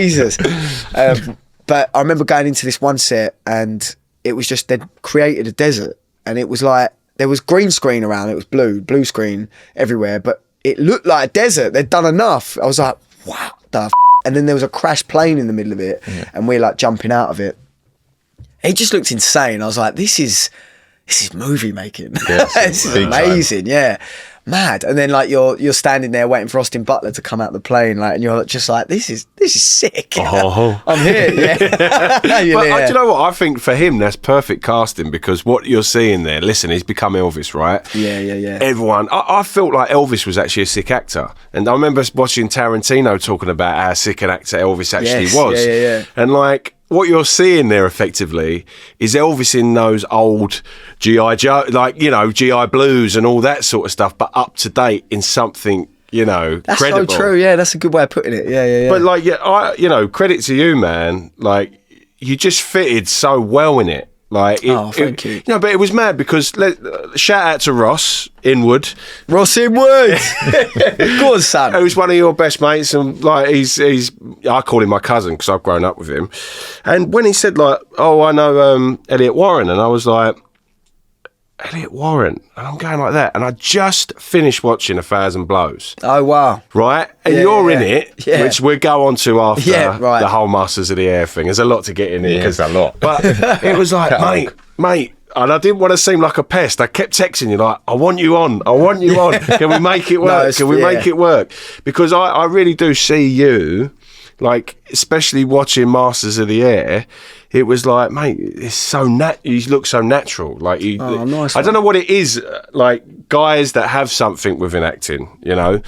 Jesus. But I remember going into this one set and it was just, they'd created a desert and it was like, there was green screen around, it was blue screen everywhere, but it looked like a desert. They'd done enough. I was like, wow, and then there was a crashed plane in the middle of it and we're like jumping out of it. It just looked insane. I was like, this is movie making. This is amazing. Yeah. Mad. And then like you're standing there waiting for Austin Butler to come out the plane, like, and you're just like, this is sick. I'm here. Yeah. But do you know what? I think for him that's perfect casting, because what you're seeing there, listen, he's become Elvis, right? Yeah. Everyone, I felt like Elvis was actually a sick actor, and I remember watching Tarantino talking about how sick an actor Elvis actually was. Yeah. And like, what you're seeing there effectively is Elvis in those old G.I. Joe, like, you know, G.I. Blues and all that sort of stuff, but up to date in something, you know, that's credible. So true. Yeah, that's a good way of putting it. Yeah. But like, you know, credit to you, man. Like, you just fitted so well in it. Like, thank you. You know, but it was mad because shout out to Ross Inwood. Ross Inwood, good son. Who's one of your best mates, and like he's I call him my cousin because I've grown up with him. And when he said like, oh, I know Elliot Warren, and I was like, Elliot Warren, and I'm going like that, and I just finished watching 1,000 Blows. Oh wow! Right, and you're in it, which we'll go on to after the whole Masters of the Air thing. There's a lot to get in here. There's a lot, but it was like, mate, and I didn't want to seem like a pest. I kept texting you like, I want you on. Can we make it work? Can we make it work? Because I really do see you, like, especially watching Masters of the Air. It was like, mate, it's so you look so natural. Like, nice. I don't know what it is, like guys that have something within acting, you know. And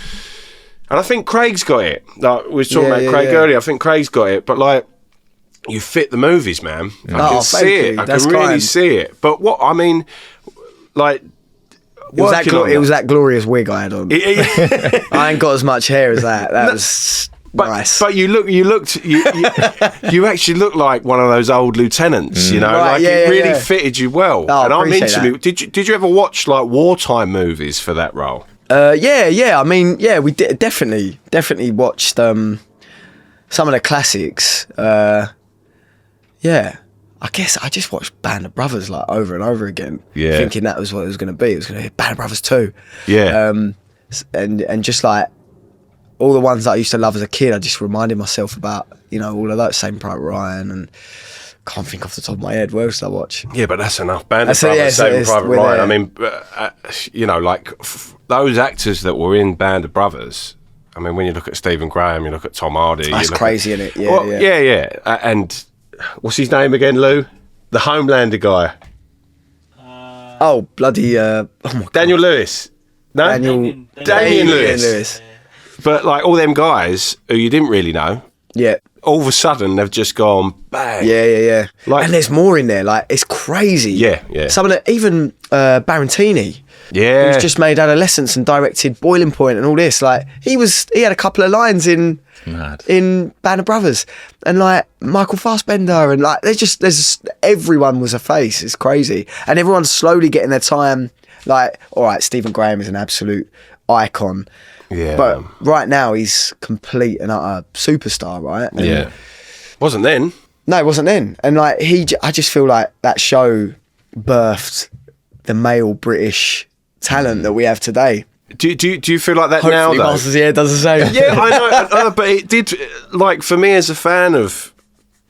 I think Craig's got it. Like, we were talking about Craig earlier. I think Craig's got it, but like, you fit the movies, man. I can see it. I can really see it. But what I mean, like, it was that glorious wig I had on. I ain't got as much hair as that. That was. Nice. But you actually look like one of those old lieutenants, you know, right, like it really fitted you well. Oh, and I'm that. Did you ever watch like wartime movies for that role? Yeah. I mean, yeah, we did definitely watched some of the classics. Yeah, I guess I just watched Band of Brothers like over and over again, thinking that was what it was going to be. It was going to be Band of Brothers 2. Yeah, and just like. All the ones that I used to love as a kid, I just reminded myself about, you know, all of those. Saving Private Ryan, and can't think off the top of my head. Where else did I watch? Yeah, but that's enough. Band of Brothers, Saving Private Ryan. I mean, you know, like those actors that were in Band of Brothers. I mean, when you look at Stephen Graham, you look at Tom Hardy. That's crazy, isn't it? Yeah, well, yeah. And what's his name again, Lou? The Homelander guy. Bloody! Oh my God. Daniel Lewis. No, Damian Lewis. But like all them guys who you didn't really know, all of a sudden they've just gone bang. Yeah. Like, and there's more in there. Like, it's crazy. Yeah. Some of the, even Barantini. Yeah. Who's just made Adolescence and directed Boiling Point and all this. Like, he had a couple of lines in Band of Brothers, and like Michael Fassbender, and like everyone was a face. It's crazy, and everyone's slowly getting their time. Like, all right, Stephen Graham is an absolute icon. Yeah, but right now he's complete and utter superstar, right? And wasn't then. No, it wasn't then. And like I just feel like that show birthed the male British talent that we have today. Do you feel like that now? Though? Masters, does the same. Yeah, I know, but it did. Like, for me as a fan of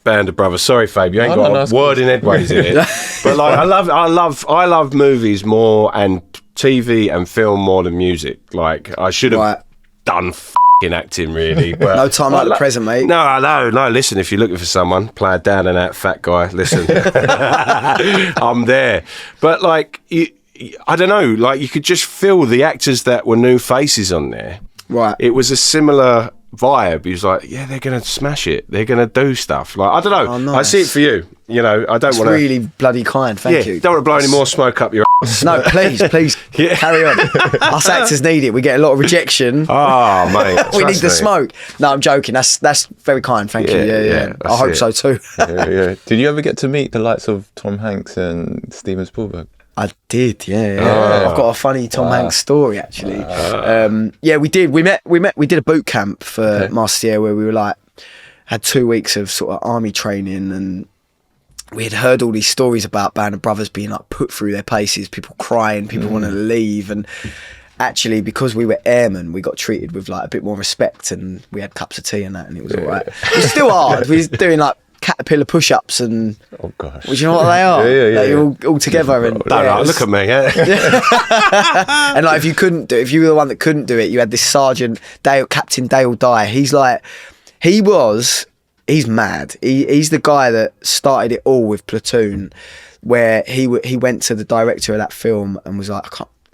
Band of Brothers. Sorry, Fabe, you ain't got a word in edgeways in it. But like, I love movies more and TV and film more than music. Like, I should have done f***ing acting, really. But no time like the present, mate. No. Listen, if you're looking for someone, play it down and out, fat guy. Listen, I'm there. But like, I don't know. Like, you could just feel the actors that were new faces on there. Right. It was a similar vibe. He was like, yeah, they're going to smash it. They're going to do stuff. Like, I don't know. Oh, nice. I see it for you. You know, I don't want to... really bloody kind, thank you. Don't want to blow any more smoke up your ass. No, please, carry on. Us actors need it. We get a lot of rejection. Oh, mate. We need the smoke. No, I'm joking. That's very kind, thank you. Yeah. I hope so too. Yeah. Did you ever get to meet the likes of Tom Hanks and Steven Spielberg? I did, yeah. I've got a funny Tom Hanks story, actually. Yeah, we did. We did a boot camp for Master Year where we were like, had 2 weeks of sort of army training, and we had heard all these stories about Band of Brothers being like put through their paces, people crying, people wanting to leave, and actually because we were airmen we got treated with like a bit more respect, and we had cups of tea and that, and it was all right. It was still hard. We was doing like caterpillar push-ups, and oh gosh, well, do you know what they are? Like, you're all together, and look at me. And like if you were the one that couldn't do it, you had this sergeant Captain Dale Dye. He's mad. He's the guy that started it all with Platoon, where he went to the director of that film and was like,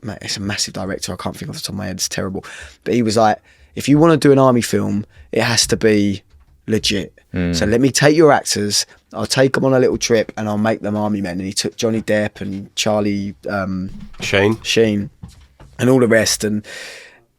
mate, it's a massive director, I can't think off the top of my head, it's terrible. But he was like, if you want to do an army film, it has to be legit. So let me take your actors, I'll take them on a little trip and I'll make them army men. And he took Johnny Depp and Charlie Sheen and all the rest, and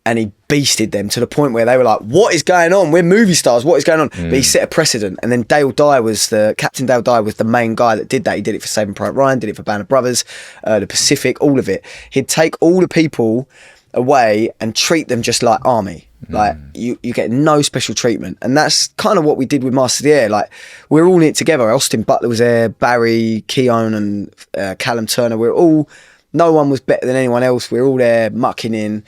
he beasted them to the point where they were like, what is going on? We're movie stars, what is going on? But he set a precedent. And then Captain Dale Dye was the main guy that did that. He did it for Saving Private Ryan, did it for Band of Brothers, the Pacific, all of it. He'd take all the people away and treat them just like army. Like you get no special treatment, and that's kind of what we did with Master of the Air. Like we're all in it together. Austin Butler was there, Barry Keoghan and Callum Turner. No one was better than anyone else. We were all there mucking in,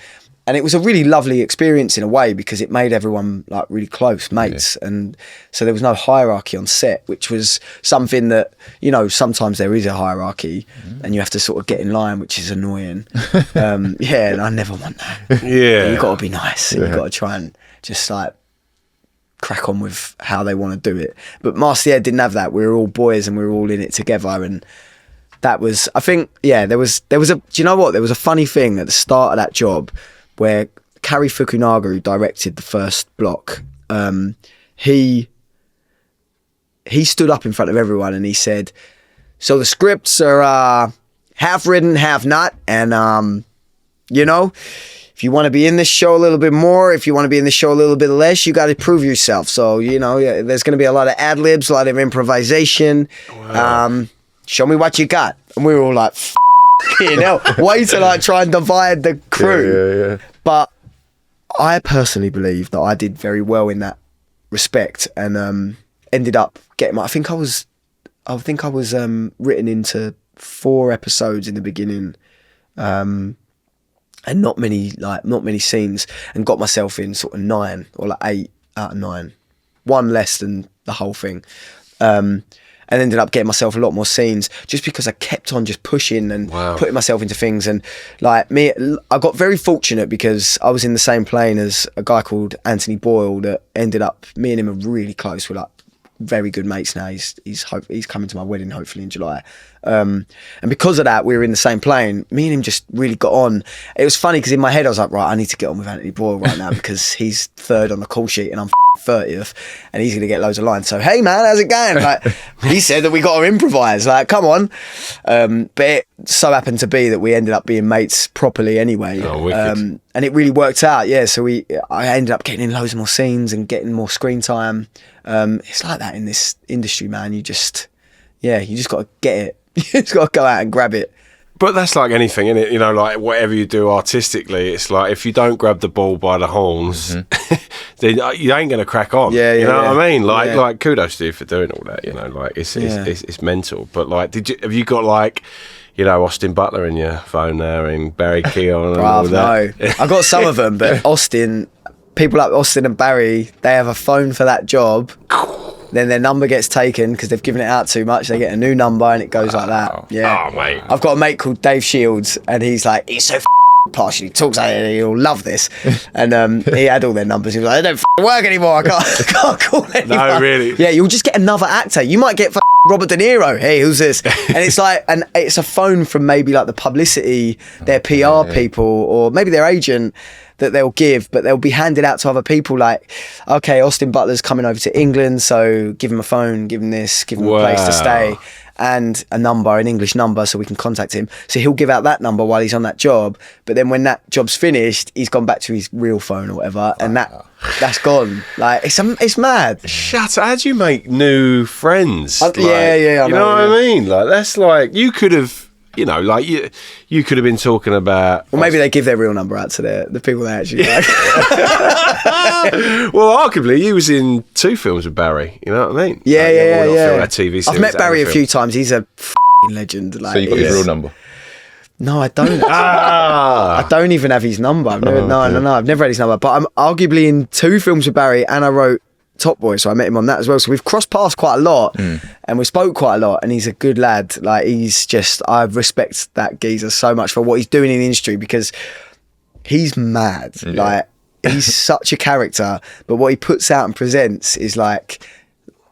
and it was a really lovely experience in a way because it made everyone like really close mates, and so there was no hierarchy on set, which was something that, you know, sometimes there is a hierarchy and you have to sort of get in line, which is annoying. And I never want that. You've got to be nice, and you've got to try and just like crack on with how they want to do it. But Master of the Air didn't have that. We were all boys and we were all in it together, and that was, I think, there was a, do you know what? There was a funny thing at the start of that job where Kari Fukunaga, who directed the first block, he stood up in front of everyone and he said, so the scripts are half written, half not, and you know, if you want to be in this show a little bit more, if you want to be in this show a little bit less, you got to prove yourself. So, you know, there's going to be a lot of ad-libs, a lot of improvisation. Wow. Show me what you got. And we were all like, you know, way to like try and divide the crew. But I personally believe that I did very well in that respect, and ended up getting I think I was written into 4 episodes in the beginning, and not many scenes, and got myself in sort of 9 or like 8 out of 9, one less than the whole thing. And ended up getting myself a lot more scenes just because I kept on just pushing and putting myself into things. And like I got very fortunate because I was in the same plane as a guy called Anthony Boyle that ended up, me and him are really close. We're like very good mates now. He's coming to my wedding hopefully in July. And because of that, we were in the same plane. Me and him just really got on. It was funny because in my head I was like, right, I need to get on with Anthony Boyle right now because he's 3rd on the call sheet and I'm 30th, and he's gonna get loads of lines. So hey man, how's it going? Like he said that we got to improvise. Like come on. But it so happened to be that we ended up being mates properly anyway. And it really worked out. Yeah. So I ended up getting in loads more scenes and getting more screen time. It's like that in this industry, man. You just got to get it. You just got to go out and grab it. But that's like anything, isn't it? You know, like whatever you do artistically, it's like if you don't grab the ball by the horns, then you ain't going to crack on. You know what I mean? Like kudos to you for doing all that. You know, like it's mental. But like, have you got like, you know, Austin Butler in your phone there and Barry Keoghan and all that? No, I got some of them, but people like Austin and Barry, they have a phone for that job. Then their number gets taken because they've given it out too much. They get a new number and it goes like that. Yeah. Oh, mate. I've got a mate called Dave Shields, and he's like, he's so posh. He talks like it. He'll love this. And he had all their numbers. He was like, they don't work anymore. I can't call anyone. No, really? Yeah, you'll just get another actor. You might get Robert De Niro. Hey, who's this? And it's like, and it's a phone from maybe like the publicity, their PR people, or maybe their agent, that they'll give, but they'll be handed out to other people like, okay, Austin Butler's coming over to England, so give him a phone, give him this, give him a place to stay, and a number, an English number, so we can contact him. So he'll give out that number while he's on that job, but then when that job's finished, he's gone back to his real phone or whatever, and that's gone. Like, it's mad. Shut up. How do you make new friends? I know, you know what I mean? Like, that's like, you could have you know, like you could have been talking about. Or maybe they give their real number out to the people they actually like. Well, arguably, he was in 2 films with Barry. You know what I mean? Yeah, like, yeah. Film, that TV series. I've met Barry a film. few times. He's a f***ing legend. Like, So you got his real number? No, I don't. Ah, I don't even have his number. I've never, I've never had his number. But I'm arguably in 2 films with Barry, and I wrote Top Boy, so I met him on that as well. So we've crossed paths quite a lot, and we spoke quite a lot. And he's a good lad. Like, he's just, I respect that geezer so much for what he's doing in the industry, because he's mad. Like, he's such a character, but what he puts out and presents is like